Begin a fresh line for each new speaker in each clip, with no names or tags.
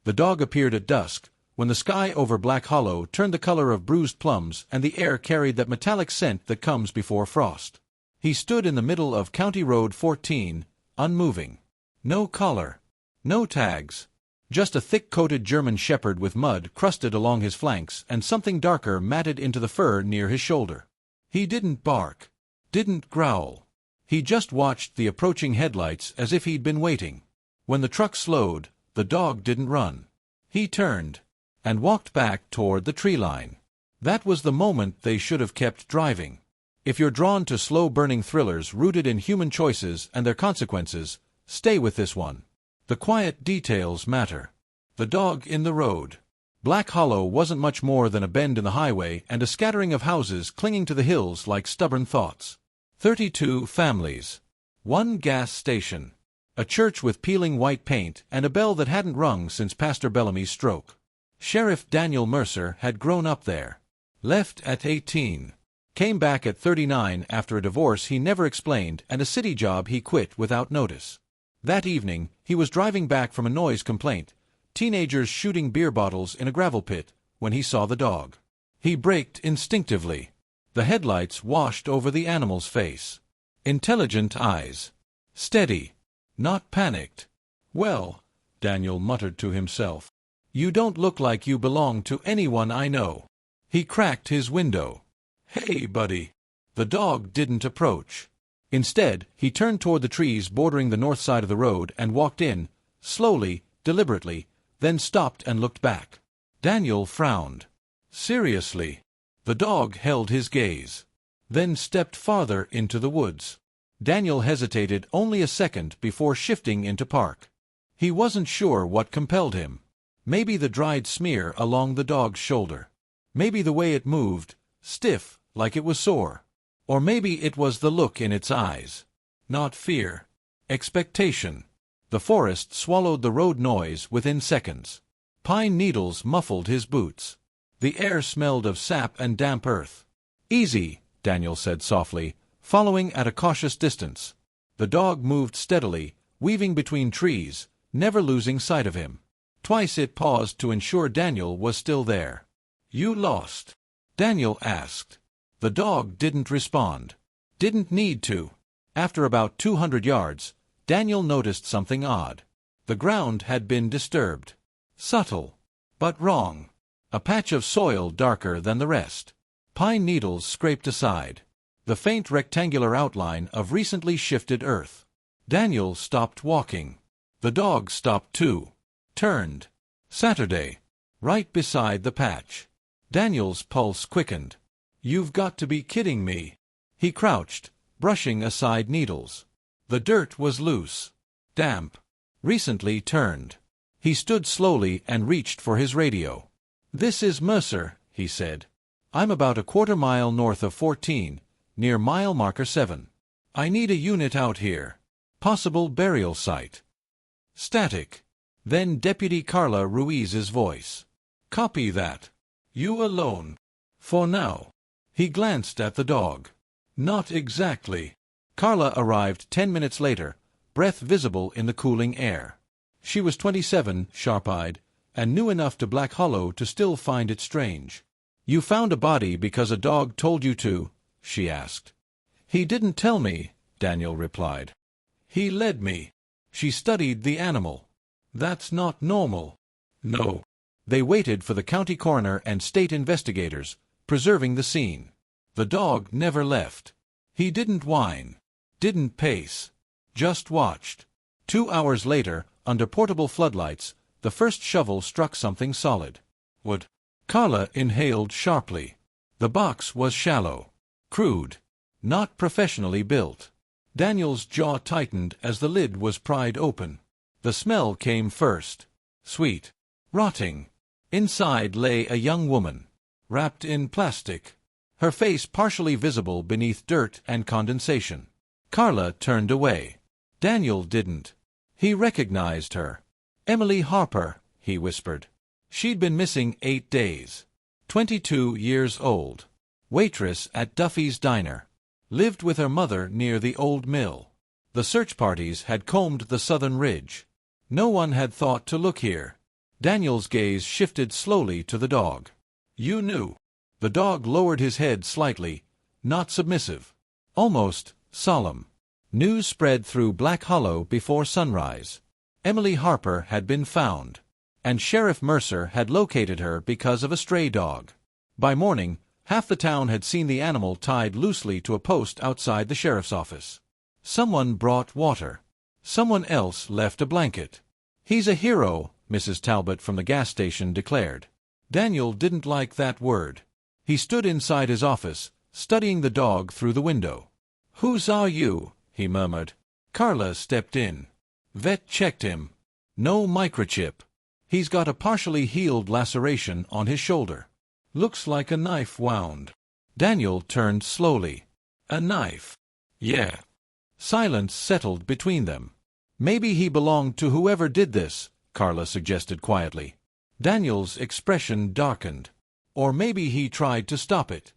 The dog appeared at dusk, when the sky over Black Hollow turned the color of bruised plums and the air carried that metallic scent that comes before frost. He stood in the middle of County Road 14, unmoving. No collar. No tags. Just a thick-coated German shepherd with mud crusted along his flanks and something darker matted into the fur near his shoulder. He didn't bark. Didn't growl. He just watched the approaching headlights as if he'd been waiting. When the truck slowed, the dog didn't run. He turned and walked back toward the tree line. That was the moment they should have kept driving. If you're drawn to slow-burning thrillers rooted in human choices and their consequences, stay with this one. The quiet details matter. The dog in the road. Black Hollow wasn't much more than a bend in the highway and a scattering of houses clinging to the hills like stubborn thoughts. 32 families. One gas station. A church with peeling white paint and a bell that hadn't rung since Pastor Bellamy's stroke. Sheriff Daniel Mercer had grown up there. Left at 18. Came back at 39 after a divorce he never explained and a city job he quit without notice. That evening, he was driving back from a noise complaint, teenagers shooting beer bottles in a gravel pit, when he saw the dog. He braked instinctively. The headlights washed over the animal's face. Intelligent eyes. Steady. Not panicked. "Well," Daniel muttered to himself, "you don't look like you belong to anyone I know." He cracked his window. "Hey, buddy." The dog didn't approach. Instead, he turned toward the trees bordering the north side of the road and walked in, slowly, deliberately, then stopped and looked back. Daniel frowned. "Seriously?" The dog held his gaze. Then stepped farther into the woods. Daniel hesitated only a second before shifting into park. He wasn't sure what compelled him. Maybe the dried smear along the dog's shoulder. Maybe the way it moved, stiff, like it was sore. Or maybe it was the look in its eyes. Not fear. Expectation. The forest swallowed the road noise within seconds. Pine needles muffled his boots. The air smelled of sap and damp earth. "Easy," Daniel said softly, following at a cautious distance. The dog moved steadily, weaving between trees, never losing sight of him. Twice it paused to ensure Daniel was still there. "You lost?" Daniel asked. The dog didn't respond. Didn't need to. After about 200 yards, Daniel noticed something odd. The ground had been disturbed. Subtle. But wrong. A patch of soil darker than the rest. Pine needles scraped aside. The faint rectangular outline of recently shifted earth. Daniel stopped walking. The dog stopped too. Turned. Saturday. Right beside the patch. Daniel's pulse quickened. "You've got to be kidding me." He crouched, brushing aside needles. The dirt was loose. Damp. Recently turned. He stood slowly and reached for his radio. "This is Mercer," he said. "I'm about a quarter-mile north of 14, near mile marker 7. I need a unit out here. Possible burial site." Static. Then Deputy Carla Ruiz's voice. "Copy that. You alone. For now." He glanced at the dog. "Not exactly." Carla arrived 10 minutes later, breath visible in the cooling air. She was 27, sharp-eyed, and knew enough to Black Hollow to still find it strange. "You found a body because a dog told you to?" she asked. "He didn't tell me," Daniel replied. "He led me." She studied the animal. "That's not normal." "No." They waited for the county coroner and state investigators, preserving the scene. The dog never left. He didn't whine. Didn't pace. Just watched. 2 hours later, under portable floodlights, the first shovel struck something solid. Wood. Carla inhaled sharply. The box was shallow. Crude. Not professionally built. Daniel's jaw tightened as the lid was pried open. The smell came first. Sweet. Rotting. Inside lay a young woman. Wrapped in plastic. Her face partially visible beneath dirt and condensation. Carla turned away. Daniel didn't. He recognized her. "Emily Harper," he whispered. She'd been missing 8 days. 22 years old. Waitress at Duffy's Diner. Lived with her mother near the old mill. The search parties had combed the southern ridge. No one had thought to look here. Daniel's gaze shifted slowly to the dog. You knew. The dog lowered his head slightly, not submissive, almost solemn. News spread through Black Hollow before sunrise. Emily Harper had been found, and Sheriff Mercer had located her because of a stray dog. By morning, half the town had seen the animal tied loosely to a post outside the sheriff's office. Someone brought water. Someone else left a blanket. He's a hero, Mrs. Talbot from the gas station declared. Daniel didn't like that word. He stood inside his office, studying the dog through the window. "Whose are you?" he murmured. Carla stepped in. Vet checked him. No microchip. He's got a partially healed laceration on his shoulder. Looks like a knife wound. Daniel turned slowly. A knife? Yeah. Silence settled between them. Maybe he belonged to whoever did this, Carla suggested quietly. Daniel's expression darkened. Or maybe he tried to stop it.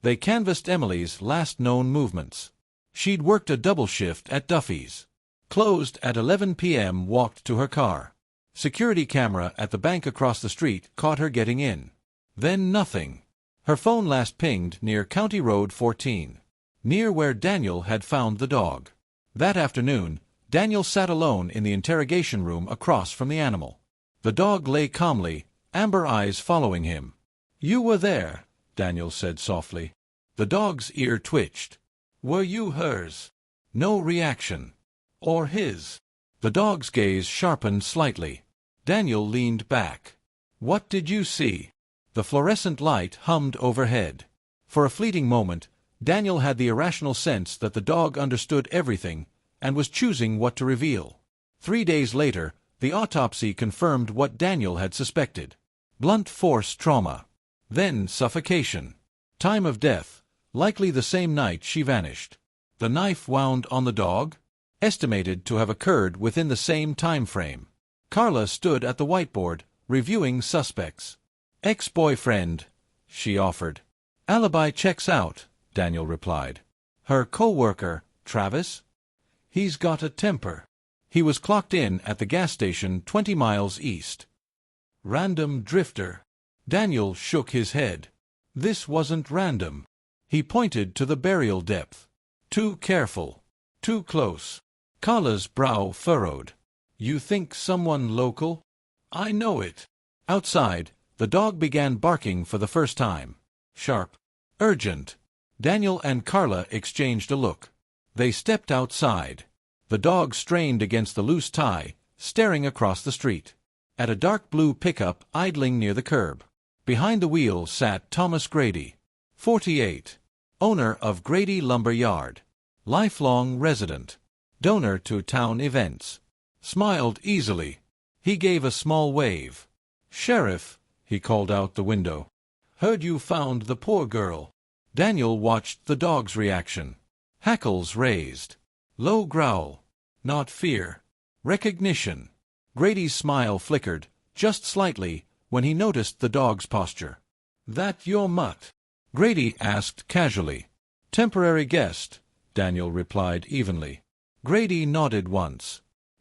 They canvassed Emily's last known movements. She'd worked a double shift at Duffy's. Closed at 11 p.m. walked to her car. Security camera at the bank across the street caught her getting in. Then nothing. Her phone last pinged near County Road 14, near where Daniel had found the dog. That afternoon, Daniel sat alone in the interrogation room across from the animal. The dog lay calmly, amber eyes following him. "You were there," Daniel said softly. The dog's ear twitched. "Were you hers?" No reaction. Or his. The dog's gaze sharpened slightly. Daniel leaned back. "What did you see?" The fluorescent light hummed overhead. For a fleeting moment, Daniel had the irrational sense that the dog understood everything and was choosing what to reveal. 3 days later, the autopsy confirmed what Daniel had suspected. Blunt force trauma. Then suffocation. Time of death, likely the same night she vanished. The knife wound on the dog? Estimated to have occurred within the same time frame. Carla stood at the whiteboard, reviewing suspects. "Ex-boyfriend," she offered. "Alibi checks out," Daniel replied. "Her co-worker, Travis? He's got a temper." He was clocked in at the gas station 20 miles east. "Random drifter." Daniel shook his head. This wasn't random. He pointed to the burial depth. Too careful. Too close. Carla's brow furrowed. "You think someone local?" "I know it." Outside, the dog began barking for the first time. Sharp. Urgent. Daniel and Carla exchanged a look. They stepped outside. The dog strained against the loose tie, staring across the street. At a dark blue pickup idling near the curb. Behind the wheel sat Thomas Grady, 48, owner of Grady Lumber Yard, lifelong resident, donor to town events. Smiled easily. He gave a small wave. "Sheriff," he called out the window. "Heard you found the poor girl." Daniel watched the dog's reaction. Hackles raised. Low growl. Not fear. Recognition. Grady's smile flickered, just slightly, when he noticed the dog's posture. "That your mutt?" Grady asked casually. "Temporary guest," Daniel replied evenly. Grady nodded once.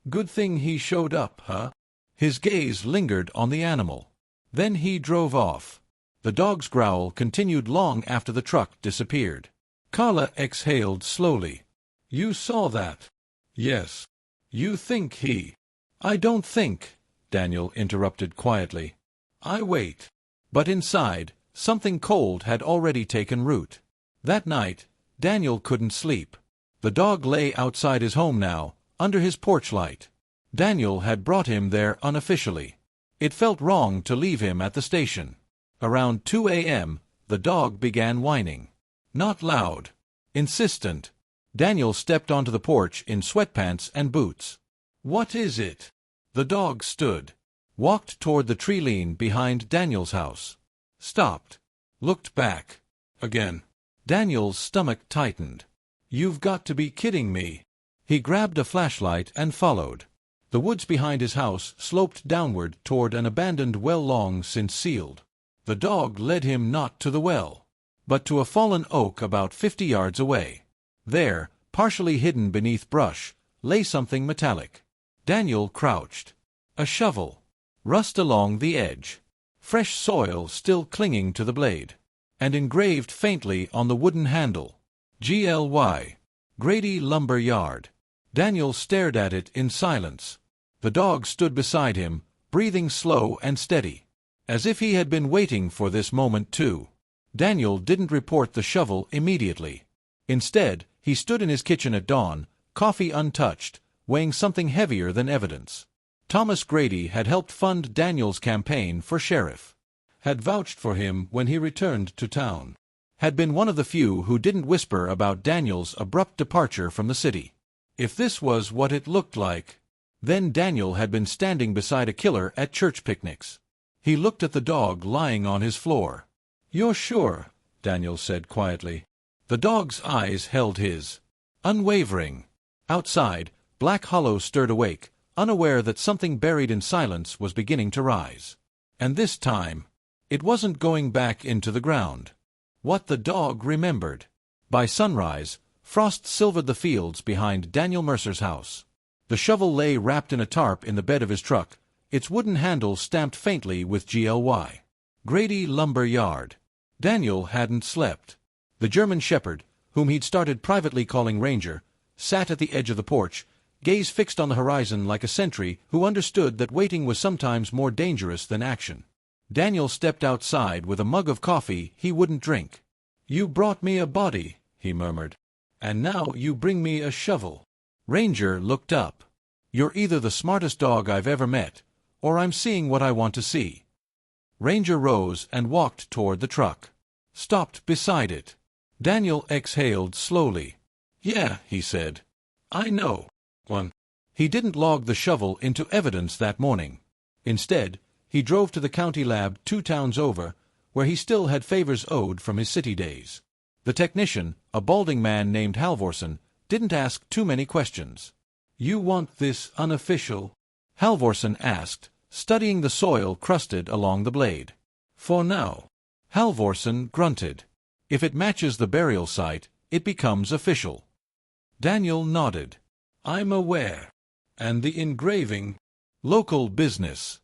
"Good thing he showed up, huh?" His gaze lingered on the animal. Then he drove off. The dog's growl continued long after the truck disappeared. Carla exhaled slowly. "You saw that?" "Yes." "You think he—" "I don't think," Daniel interrupted quietly. "I wait." But inside, something cold had already taken root. That night, Daniel couldn't sleep. The dog lay outside his home now, under his porch light. Daniel had brought him there unofficially. It felt wrong to leave him at the station. Around 2 a.m., the dog began whining. Not loud. Insistent. Daniel stepped onto the porch in sweatpants and boots. "What is it?" The dog stood. Walked toward the tree lean behind Daniel's house. Stopped. Looked back. Again. Daniel's stomach tightened. "You've got to be kidding me." He grabbed a flashlight and followed. The woods behind his house sloped downward toward an abandoned well long since sealed. The dog led him not to the well, but to a fallen oak about 50 yards away. There, partially hidden beneath brush, lay something metallic. Daniel crouched. A shovel. rust along the edge, fresh soil still clinging to the blade, and engraved faintly on the wooden handle. GLY. Grady Lumber Yard. Daniel stared at it in silence. The dog stood beside him, breathing slow and steady, as if he had been waiting for this moment too. Daniel didn't report the shovel immediately. Instead, he stood in his kitchen at dawn, coffee untouched, weighing something heavier than evidence. Thomas Grady had helped fund Daniel's campaign for sheriff, had vouched for him when he returned to town, had been one of the few who didn't whisper about Daniel's abrupt departure from the city. If this was what it looked like, then Daniel had been standing beside a killer at church picnics. He looked at the dog lying on his floor. "You're sure?" Daniel said quietly. The dog's eyes held his, unwavering. Outside, Black Hollow stirred awake, unaware that something buried in silence was beginning to rise. And this time, it wasn't going back into the ground. What the dog remembered. By sunrise, frost silvered the fields behind Daniel Mercer's house. The shovel lay wrapped in a tarp in the bed of his truck, its wooden handle stamped faintly with GLY. Grady Lumber Yard. Daniel hadn't slept. The German shepherd, whom he'd started privately calling Ranger, sat at the edge of the porch, gaze fixed on the horizon like a sentry who understood that waiting was sometimes more dangerous than action. Daniel stepped outside with a mug of coffee he wouldn't drink. "You brought me a body," he murmured. "And now you bring me a shovel." Ranger looked up. "You're either the smartest dog I've ever met, or I'm seeing what I want to see." Ranger rose and walked toward the truck, stopped beside it. Daniel exhaled slowly. "Yeah," he said. "I know. One." He didn't log the shovel into evidence that morning. Instead, he drove to the county lab 2 towns over, where he still had favors owed from his city days. The technician, a balding man named Halvorsen, didn't ask too many questions. "You want this unofficial?" Halvorsen asked, studying the soil crusted along the blade. "For now." Halvorsen grunted. "If it matches the burial site, it becomes official." Daniel nodded. "I'm aware. And the engraving?" "Local business."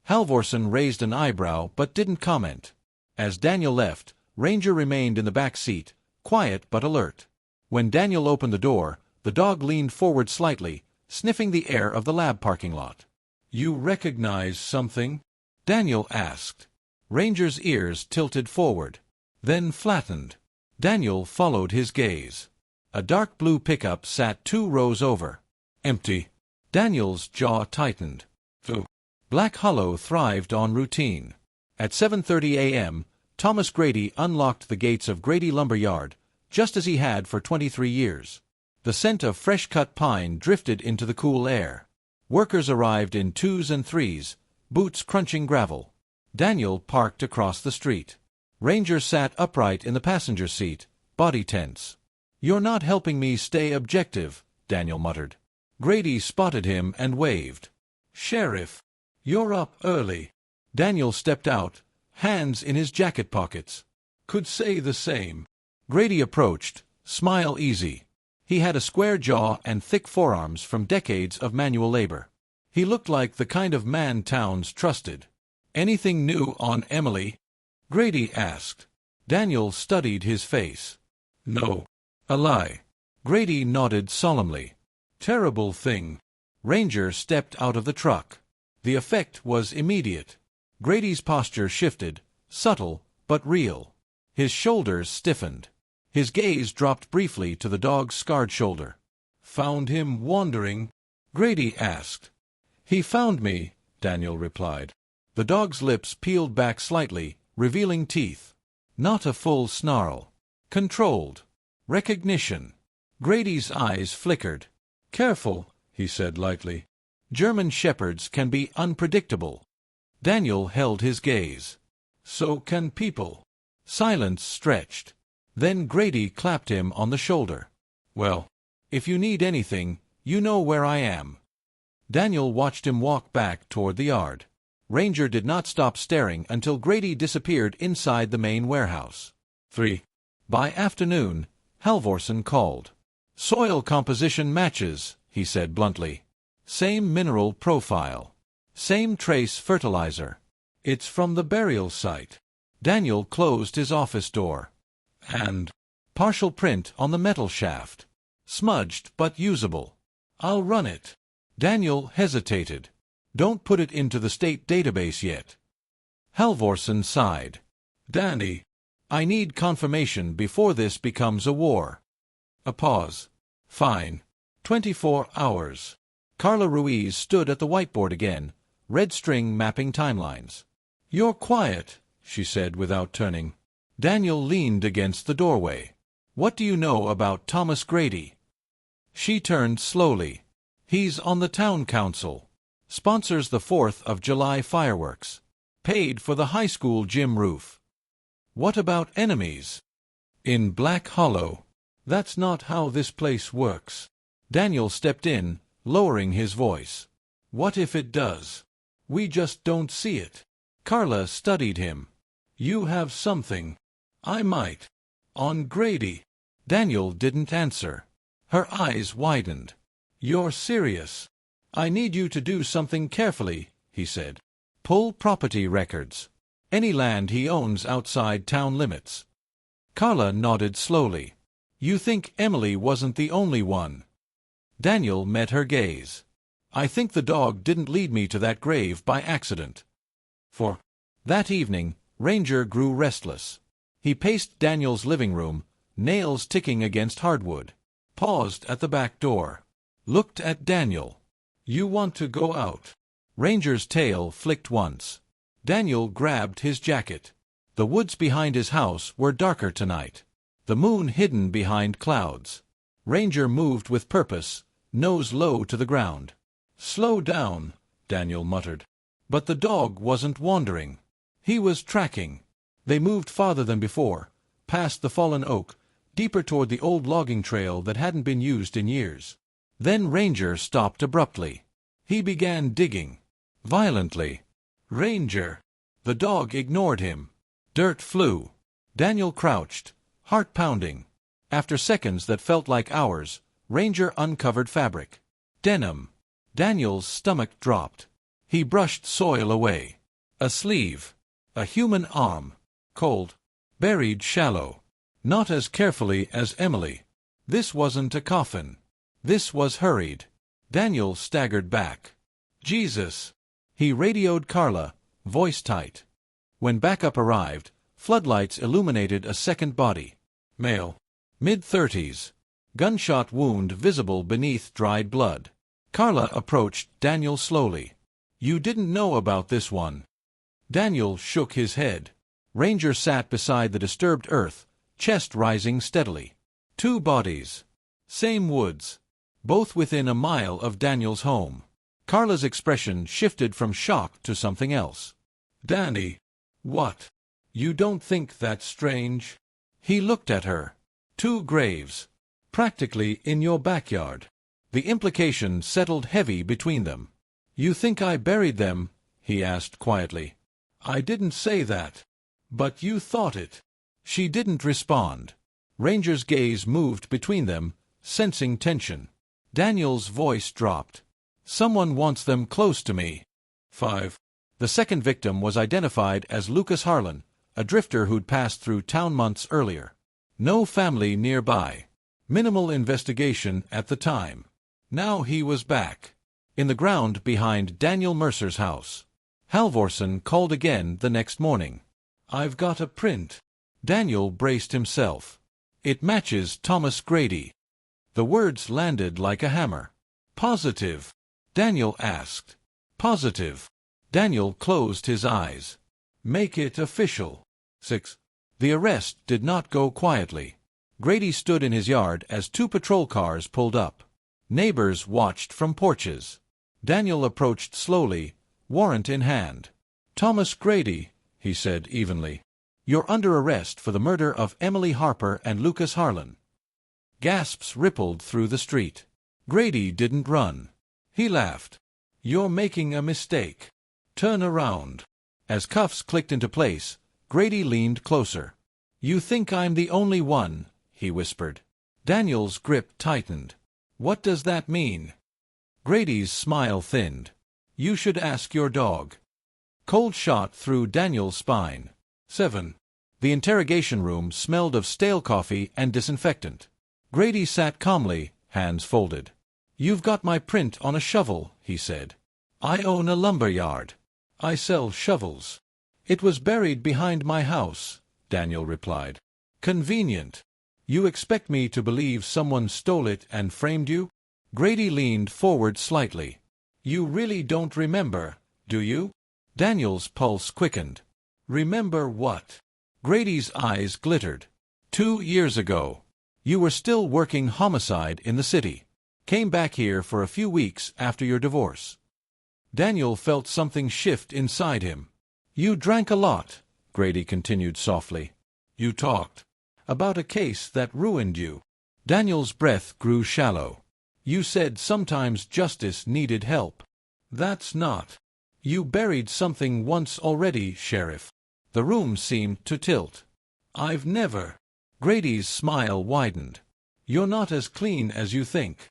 Halvorsen raised an eyebrow but didn't comment. As Daniel left, Ranger remained in the back seat, quiet but alert. When Daniel opened the door, the dog leaned forward slightly, sniffing the air of the lab parking lot. "You recognize something?" Daniel asked. Ranger's ears tilted forward, then flattened. Daniel followed his gaze. A dark blue pickup sat 2 rows over. Empty. Daniel's jaw tightened. Phew. Black Hollow thrived on routine. At 7:30 a.m., Thomas Grady unlocked the gates of Grady Lumber Yard, just as he had for 23 years. The scent of fresh-cut pine drifted into the cool air. Workers arrived in 2s and 3s, boots crunching gravel. Daniel parked across the street. Ranger sat upright in the passenger seat, body tense. "You're not helping me stay objective," Daniel muttered. Grady spotted him and waved. "Sheriff, you're up early." Daniel stepped out, hands in his jacket pockets. "Could say the same." Grady approached, smile easy. He had a square jaw and thick forearms from decades of manual labor. He looked like the kind of man towns trusted. "Anything new on Emily?" Grady asked. Daniel studied his face. "No." "A lie." Grady nodded solemnly. "Terrible thing." Ranger stepped out of the truck. The effect was immediate. Grady's posture shifted, subtle but real. His shoulders stiffened. His gaze dropped briefly to the dog's scarred shoulder. "Found him wandering?" Grady asked. "He found me," Daniel replied. The dog's lips peeled back slightly, revealing teeth. Not a full snarl. Controlled. Recognition. Grady's eyes flickered. "Careful," he said lightly. "German shepherds can be unpredictable." Daniel held his gaze. "So can people." Silence stretched. Then Grady clapped him on the shoulder. "Well, if you need anything, you know where I am." Daniel watched him walk back toward the yard. Ranger did not stop staring until Grady disappeared inside the main warehouse. 3. By afternoon, Halvorsen called. "Soil composition matches," he said bluntly. "Same mineral profile." Same trace fertilizer. It's from the burial site. Daniel closed his office door. And partial print on the metal shaft. Smudged but usable. I'll run it. Daniel hesitated. Don't put it into the state database yet. Halvorsen sighed. Danny, I need confirmation before this becomes a war. A pause. Fine. 24 hours. Carla Ruiz stood at the whiteboard again, red string mapping timelines. You're quiet, she said without turning. Daniel leaned against the doorway. What do you know about Thomas Grady? She turned slowly. He's on the town council. Sponsors the 4th of July fireworks. Paid for the high school gym roof. What about enemies? In Black Hollow. That's not how this place works. Daniel stepped in, lowering his voice. What if it does? We just don't see it. Carla studied him. You have something. I might. On Grady. Daniel didn't answer. Her eyes widened. You're serious. I need you to do something carefully, he said. Pull property records. Any land he owns outside town limits. Carla nodded slowly. You think Emily wasn't the only one? Daniel met her gaze. I think the dog didn't lead me to that grave by accident. For that evening, Ranger grew restless. He paced Daniel's living room, nails ticking against hardwood. Paused at the back door. Looked at Daniel. You want to go out? Ranger's tail flicked once. Daniel grabbed his jacket. The woods behind his house were darker tonight. The moon hidden behind clouds. Ranger moved with purpose, nose low to the ground. Slow down, Daniel muttered. But the dog wasn't wandering. He was tracking. They moved farther than before, past the fallen oak, deeper toward the old logging trail that hadn't been used in years. Then Ranger stopped abruptly. He began digging. Violently. Ranger! The dog ignored him. Dirt flew. Daniel crouched, heart pounding. After seconds that felt like hours, Ranger uncovered fabric. Denim. Daniel's stomach dropped. He brushed soil away. A sleeve. A human arm. Cold. Buried shallow. Not as carefully as Emily. This wasn't a coffin. This was hurried. Daniel staggered back. Jesus! He radioed Carla, voice tight. When backup arrived, floodlights illuminated a second body. Male. Mid-30s. Gunshot wound visible beneath dried blood. Carla approached Daniel slowly. You didn't know about this one. Daniel shook his head. Ranger sat beside the disturbed earth, chest rising steadily. 2 bodies. Same woods. Both within a mile of Daniel's home. Carla's expression shifted from shock to something else. Danny. What? You don't think that's strange? He looked at her. 2 graves. Practically in your backyard. The implication settled heavy between them. You think I buried them? He asked quietly. I didn't say that. But you thought it. She didn't respond. Ranger's gaze moved between them, sensing tension. Daniel's voice dropped. Someone wants them close to me. 5. The second victim was identified as Lucas Harlan, a drifter who'd passed through town months earlier. No family nearby. Minimal investigation at the time. Now he was back. In the ground behind Daniel Mercer's house. Halvorsen called again the next morning. I've got a print. Daniel braced himself. It matches Thomas Grady. The words landed like a hammer. Positive? Daniel asked. Positive. Daniel closed his eyes. Make it official. 6. The arrest did not go quietly. Grady stood in his yard as 2 patrol cars pulled up. Neighbors watched from porches. Daniel approached slowly, warrant in hand. Thomas Grady, he said evenly. You're under arrest for the murder of Emily Harper and Lucas Harlan. Gasps rippled through the street. Grady didn't run. He laughed. You're making a mistake. Turn around. As cuffs clicked into place, Grady leaned closer. You think I'm the only one, he whispered. Daniel's grip tightened. What does that mean? Grady's smile thinned. You should ask your dog. Cold shot through Daniel's spine. 7. The interrogation room smelled of stale coffee and disinfectant. Grady sat calmly, hands folded. You've got my print on a shovel, he said. I own a lumber yard. I sell shovels. It was buried behind my house, Daniel replied. Convenient. You expect me to believe someone stole it and framed you? Grady leaned forward slightly. You really don't remember, do you? Daniel's pulse quickened. Remember what? Grady's eyes glittered. 2 years ago. You were still working homicide in the city. Came back here for a few weeks after your divorce. Daniel felt something shift inside him. You drank a lot, Grady continued softly. You talked about a case that ruined you. Daniel's breath grew shallow. You said sometimes justice needed help. That's not. You buried something once already, Sheriff. The room seemed to tilt. I've never. Grady's smile widened. You're not as clean as you think.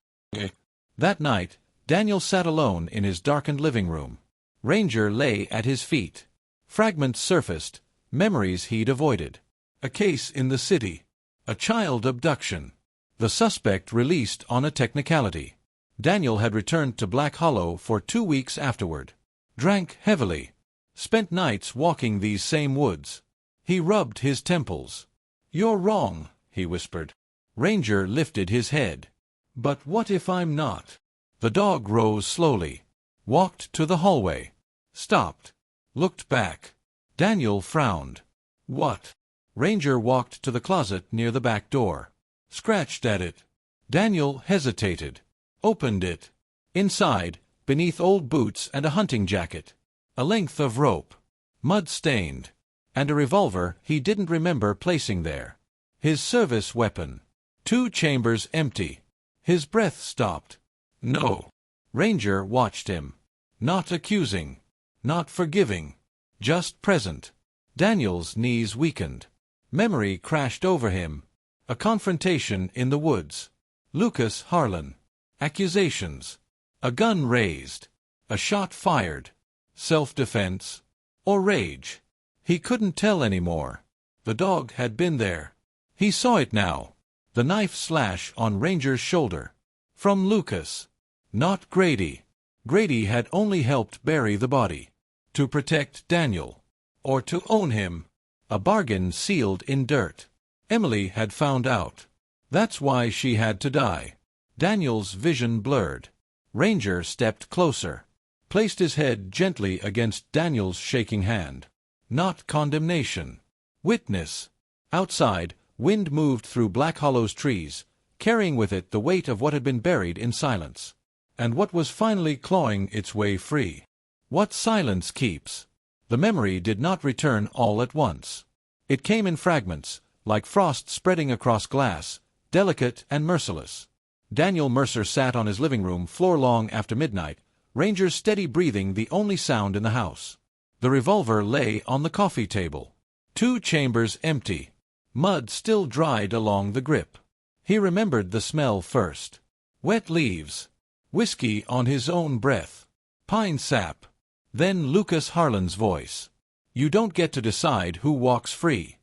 That night, Daniel sat alone in his darkened living room. Ranger lay at his feet. Fragments surfaced, memories he'd avoided. A case in the city. A child abduction. The suspect released on a technicality. Daniel had returned to Black Hollow for 2 weeks afterward. Drank heavily. Spent nights walking these same woods. He rubbed his temples. You're wrong, he whispered. Ranger lifted his head. But what if I'm not? The dog rose slowly. Walked to the hallway. Stopped. Looked back. Daniel frowned. What? Ranger walked to the closet near the back door. Scratched at it. Daniel hesitated. Opened it. Inside, beneath old boots and a hunting jacket, a length of rope, mud-stained, and a revolver he didn't remember placing there. His service weapon. 2 chambers empty. His breath stopped. No. Ranger watched him. Not accusing. Not forgiving. Just present. Daniel's knees weakened. Memory crashed over him. A confrontation in the woods. Lucas Harlan. Accusations. A gun raised. A shot fired. Self-defense. Or rage. He couldn't tell anymore. The dog had been there. He saw it now. The knife slash on Ranger's shoulder. From Lucas. Not Grady. Grady had only helped bury the body. To protect Daniel. Or to own him. A bargain sealed in dirt. Emily had found out. That's why she had to die. Daniel's vision blurred. Ranger stepped closer. Placed his head gently against Daniel's shaking hand. Not condemnation. Witness. Outside, wind moved through Black Hollow's trees, carrying with it the weight of what had been buried in silence. And what was finally clawing its way free. What silence keeps. The memory did not return all at once. It came in fragments, like frost spreading across glass, delicate and merciless. Daniel Mercer sat on his living room floor long after midnight, Ranger's steady breathing the only sound in the house. The revolver lay on the coffee table. 2 chambers empty. Mud still dried along the grip. He remembered the smell first. Wet leaves. Whiskey on his own breath. Pine sap. Then Lucas Harlan's voice. You don't get to decide who walks free.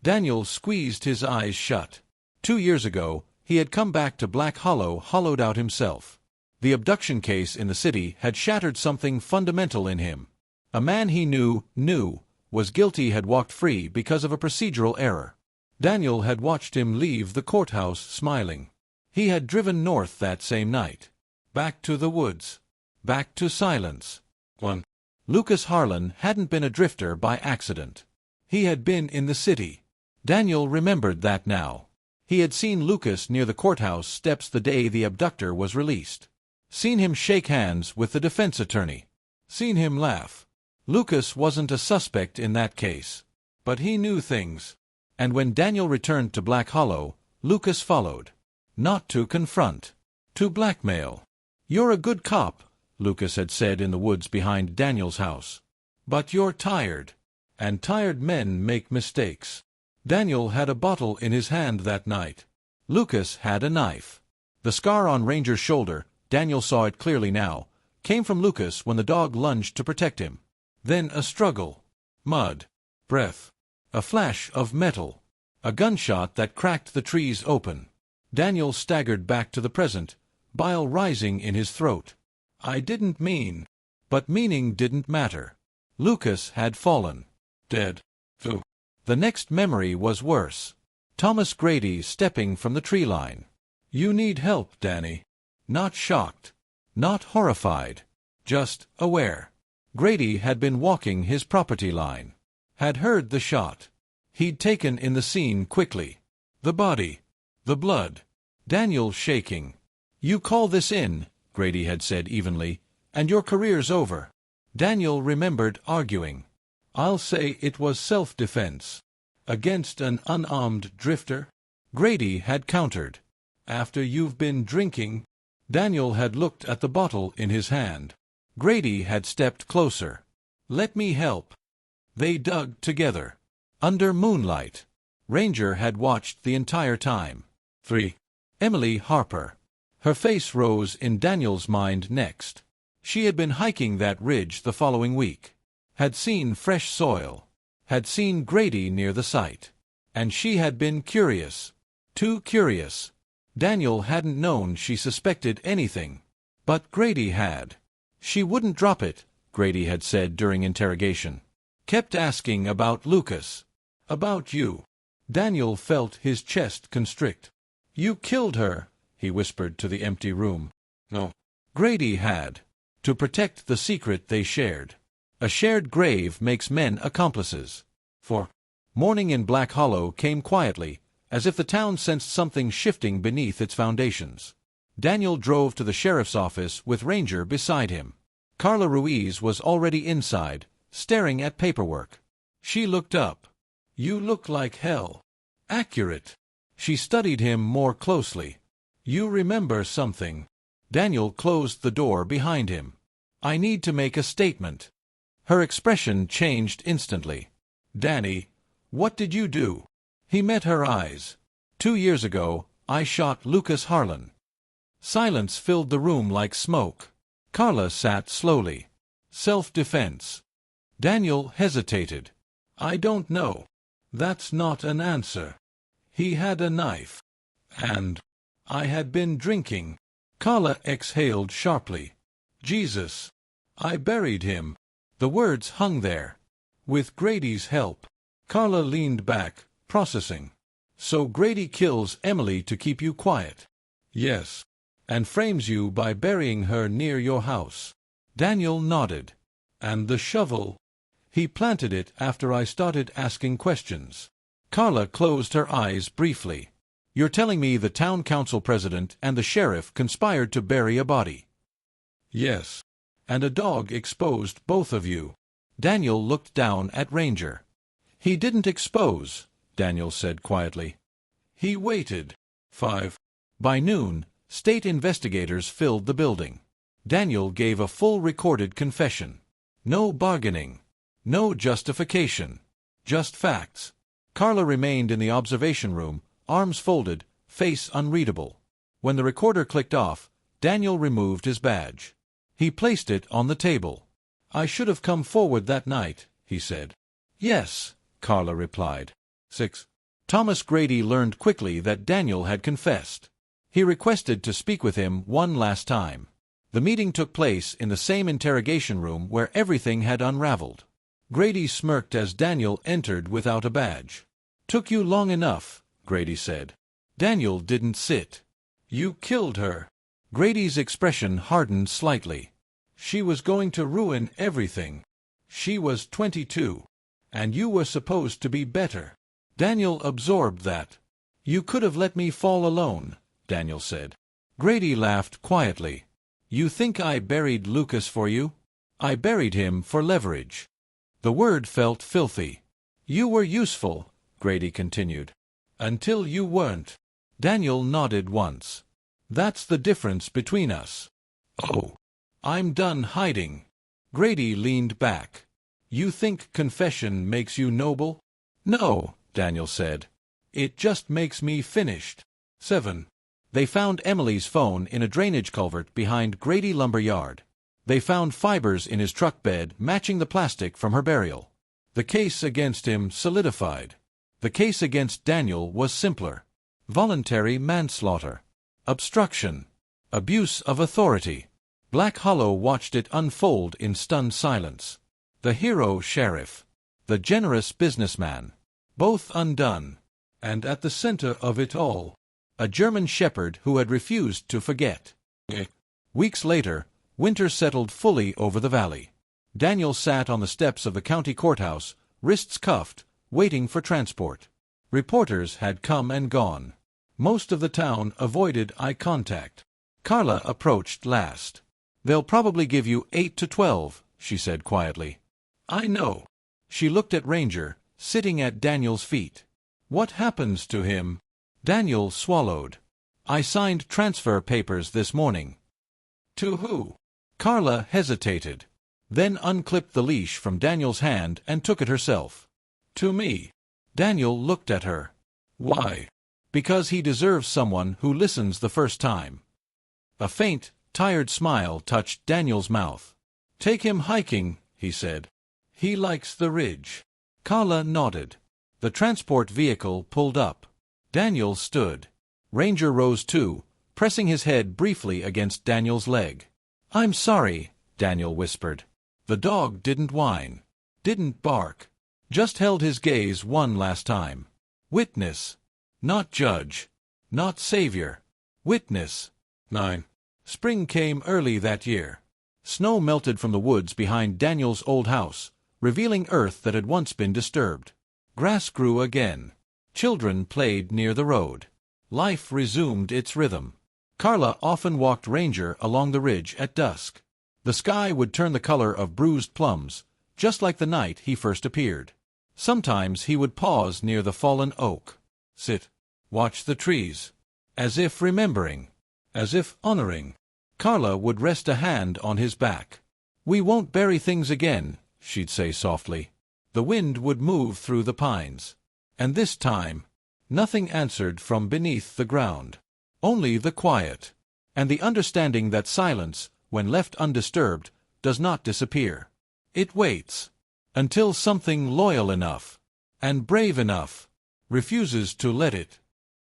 Daniel squeezed his eyes shut. 2 years ago, he had come back to Black Hollow hollowed out himself. The abduction case in the city had shattered something fundamental in him. A man he knew was guilty had walked free because of a procedural error. Daniel had watched him leave the courthouse smiling. He had driven north that same night. Back to the woods. Back to silence. 1. Lucas Harlan hadn't been a drifter by accident. He had been in the city. Daniel remembered that now. He had seen Lucas near the courthouse steps the day the abductor was released. Seen him shake hands with the defense attorney. Seen him laugh. Lucas wasn't a suspect in that case. But he knew things. And when Daniel returned to Black Hollow, Lucas followed. Not to confront. To blackmail. You're a good cop, Lucas had said in the woods behind Daniel's house. But you're tired. And tired men make mistakes. Daniel had a bottle in his hand that night. Lucas had a knife. The scar on Ranger's shoulder, Daniel saw it clearly now, came from Lucas when the dog lunged to protect him. Then a struggle. Mud. Breath. A flash of metal. A gunshot that cracked the trees open. Daniel staggered back to the present, bile rising in his throat. I didn't mean. But meaning didn't matter. Lucas had fallen. Dead. Phew. The next memory was worse. Thomas Grady stepping from the tree line. You need help, Danny. Not shocked. Not horrified. Just aware. Grady had been walking his property line. Had heard the shot. He'd taken in the scene quickly. The body. The blood. Daniel shaking. You call this in, Grady had said evenly, and your career's over. Daniel remembered arguing. I'll say it was self-defense. Against an unarmed drifter? Grady had countered. After you've been drinking? Daniel had looked at the bottle in his hand. Grady had stepped closer. Let me help. They dug together. Under moonlight. Ranger had watched the entire time. 3. Emily Harper. Her face rose in Daniel's mind next. She had been hiking that ridge the following week. Had seen fresh soil. Had seen Grady near the site. And she had been curious. Too curious. Daniel hadn't known she suspected anything. But Grady had. She wouldn't drop it, Grady had said during interrogation. Kept asking about Lucas. About you. Daniel felt his chest constrict. You killed her, he whispered to the empty room. No. Grady had. To protect the secret they shared. A shared grave makes men accomplices. 4. Morning in Black Hollow came quietly, as if the town sensed something shifting beneath its foundations. Daniel drove to the sheriff's office with Ranger beside him. Carla Ruiz was already inside, staring at paperwork. She looked up. You look like hell. Accurate. She studied him more closely. You remember something. Daniel closed the door behind him. I need to make a statement. Her expression changed instantly. Danny, what did you do? He met her eyes. 2 years ago, I shot Lucas Harlan. Silence filled the room like smoke. Carla sat slowly. Self-defense. Daniel hesitated. I don't know. That's not an answer. He had a knife. And I had been drinking. Carla exhaled sharply. Jesus. I buried him. The words hung there. With Grady's help. Carla leaned back, processing. So Grady kills Emily to keep you quiet? Yes. And frames you by burying her near your house. Daniel nodded. And the shovel? He planted it after I started asking questions. Carla closed her eyes briefly. You're telling me the town council president and the sheriff conspired to bury a body? Yes. And a dog exposed both of you. Daniel looked down at Ranger. He didn't expose, Daniel said quietly. He waited. 5. By noon, state investigators filled the building. Daniel gave a full recorded confession. No bargaining. No justification. Just facts. Carla remained in the observation room, arms folded, face unreadable. When the recorder clicked off, Daniel removed his badge. He placed it on the table. I should have come forward that night, he said. Yes, Carla replied. 6. Thomas Grady learned quickly that Daniel had confessed. He requested to speak with him one last time. The meeting took place in the same interrogation room where everything had unraveled. Grady smirked as Daniel entered without a badge. Took you long enough, Grady said. Daniel didn't sit. You killed her. Grady's expression hardened slightly. She was going to ruin everything. She was 22. And you were supposed to be better. Daniel absorbed that. You could have let me fall alone, Daniel said. Grady laughed quietly. You think I buried Lucas for you? I buried him for leverage. The word felt filthy. You were useful, Grady continued. Until you weren't. Daniel nodded once. That's the difference between us. Oh. I'm done hiding. Grady leaned back. You think confession makes you noble? No, Daniel said. It just makes me finished. 7. They found Emily's phone in a drainage culvert behind Grady Lumber Yard. They found fibers in his truck bed matching the plastic from her burial. The case against him solidified. The case against Daniel was simpler. Voluntary manslaughter. Obstruction. Abuse of authority. Black Hollow watched it unfold in stunned silence. The hero sheriff. The generous businessman. Both undone. And at the center of it all, a German shepherd who had refused to forget. Weeks later, winter settled fully over the valley. Daniel sat on the steps of the county courthouse, wrists cuffed, waiting for transport. Reporters had come and gone. Most of the town avoided eye contact. Carla approached last. "They'll probably give you 8 to 12, she said quietly. "I know." She looked at Ranger, sitting at Daniel's feet. "What happens to him?" Daniel swallowed. "I signed transfer papers this morning." "To who?" Carla hesitated, then unclipped the leash from Daniel's hand and took it herself. "To me." Daniel looked at her. "Why?" "Because he deserves someone who listens the first time." A faint, tired smile touched Daniel's mouth. "Take him hiking," he said. "He likes the ridge." Carla nodded. The transport vehicle pulled up. Daniel stood. Ranger rose too, pressing his head briefly against Daniel's leg. "I'm sorry," Daniel whispered. The dog didn't whine, didn't bark, just held his gaze one last time. Witness. Not judge. Not savior. Witness. 9. Spring came early that year. Snow melted from the woods behind Daniel's old house, revealing earth that had once been disturbed. Grass grew again. Children played near the road. Life resumed its rhythm. Carla often walked Ranger along the ridge at dusk. The sky would turn the color of bruised plums, just like the night he first appeared. Sometimes he would pause near the fallen oak. Sit. Watch the trees. As if remembering. As if honoring. Carla would rest a hand on his back. "We won't bury things again," she'd say softly. The wind would move through the pines. And this time, nothing answered from beneath the ground. Only the quiet. And the understanding that silence, when left undisturbed, does not disappear. It waits. Until something loyal enough, and brave enough, refuses to let it